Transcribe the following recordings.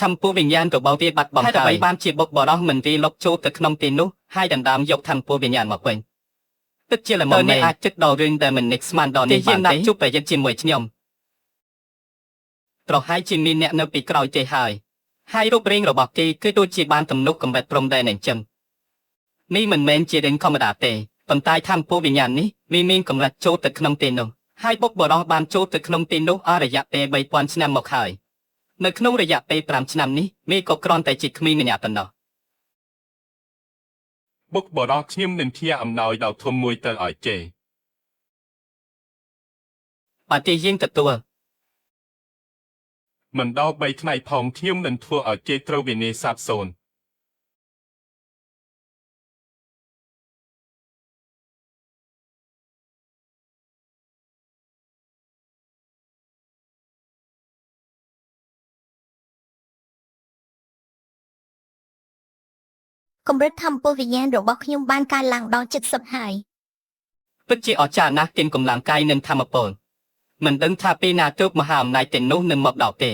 ทำปูวิญญาณกับเบาเวียบัดบอมให้ไปบ้านชีบกบ่อร้องเหมือนวีลกโจตึกนมตีนุให้ดันดามยกทำปูวิญญาณมาเป็นตึกเจริญมองในอาจจึกดอรึงแต่มันนิกส์มันดอนในบ้านนักจุบไปยันจิมวยชนิยมตรอให้จิมมีเนี่ยนปีกรอยเจหายให้รูปเร่งระบบที่คือตัวจีบานตำนุกกับแบบพรมได้หนึ่งจำนี่มันเมนจีเด่นคอมดาเตปันตายทำปูวิญญาณนี้มีมิงกับรัดโจตึกนมตีนุให้บกบ่อร้องบ้านโจตึกนมตีนุอารยะเตใบปอนชนะหมกหายในขนมระยะไปปรามชนำนี้มีกกรอนแต่จิตมีในหยาตันเนาะบุกบอดอกชิมหนึ่งเทียอำนอยดาวทมมวยเตออ่อยเจปฏิยิ่งตัดตัวมันดอกใบทนายพองเทียมหนึ่งทัวอ่อยเจตรวินเนซาบโซนកម្រិតធម្មពលវិញ្ញាណរបស់ខ្ញុំបានកើនឡើងដល់70ហើយពិតជាអស្ចារ្យណាស់ទានកម្លាំងកាយនិងធម្មពលមិនដឹងថាពេលណាទើបមហាអំណាចទាំងនោះនឹងមកដល់ទេ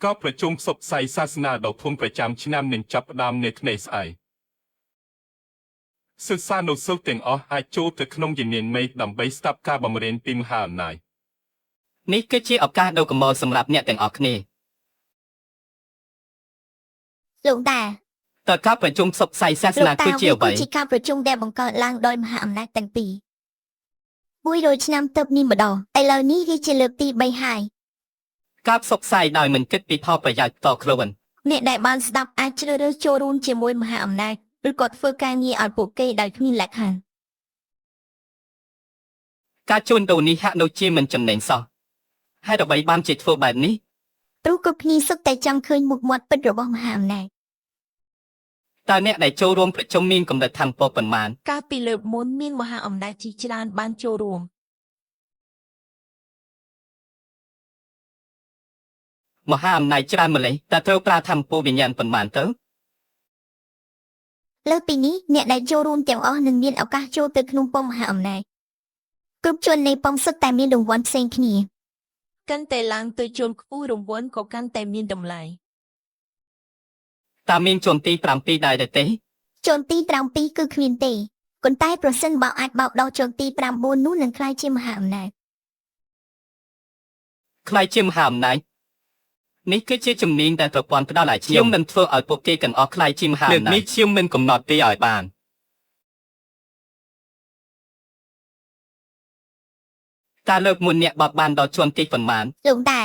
ก็ประชุมศพใส่ศาสนาดอกทงประจำชนำหนึ่งจับดามในทะเลทรายศึกษาโนสุเต็งอ๋อไอจูตึกนงยินเนียนไม่ดำใบสตับกาบำเร็ญปีมหาอำนาจនេះគឺជាឱកាសដ៏កម្រសម្រាប់អ្នកទាំងអស់គ្នាលោកតាតើការប្រជុំផ្សព្វផ្សាយសាសនាគឺជាអ្វីគឺជាការប្រជុំដែលបង្កើតឡើងដោយមហាអំណាចទាំងពីរ100ឆ្នាំទើបមានម្ដងឥឡូវនេះវាជាលើកទី3ហើយការផ្សព្វផ្សាយដោយមិនគិតពីផលប្រយោជន៍តខ្លួនអ្នកដែលបានស្ដាប់អាចជ្រើសរើសចូលរួមជាមួយមហាអំណាចឬក៏ធ្វើការងារឲ្យពួកគេដោយគ្មានលក្ខខណ្ឌការជួញដូរនេះហាក់ដូចជាមិនចំណេញសោះហើយអ្វីបានជាធ្វើបែបនេះព្រោះគ្រប់គ្នាសុទ្ធតែចង់ឃើញមុខមាត់ពិតរបស់មហាអំណាចតើអ្នកដែលចូលរួមប្រជុំមានកម្រិតធម៌ប៉ុន្មានកាលពីលើកមុនមានមហាអំណាចជាច្រើនបានចូលរួមមហាអំណាចច្រើនម្លេះតើត្រូវប្រើធម៌ពូវិញ្ញាណប៉ុន្មានទៅលើពីនេះអ្នកដែលចូលរួមទាំងអស់នឹងមានឱកាសចូលទៅក្នុងប៉ុស្តិ៍មហាអំណាចគ្រប់ជននៃប៉ុស្តិ៍សុទ្ធតែមានរង្វាន់ផ្សេងគ្នាកាន់តែឡើងទៅជាន់ខ្ពស់រង្វាន់ក៏កាន់តែមានតម្លៃតើមានជាន់ទី7ដែរទេជាន់ទី7គឺគ្មានទេប៉ុន្តែប្រសិនបើអាចបោកដល់ជាន់ទី9នោះនឹងក្លាយជាមហាអំណាចក្លាយជាមហាអំណាចនេះគឺជាជំនាញដែលប្រព័ន្ធផ្ដល់ឲ្យខ្ញុំនឹងធ្វើឲ្យពួកគេទាំងអស់ក្លាយជាមហាអំណាចនេះខ្ញុំមិនកំណត់ទេឲ្យបានតើលើកមុនអ្នកបត់បានដល់ជាន់ទីប៉ុន្មានលោកតា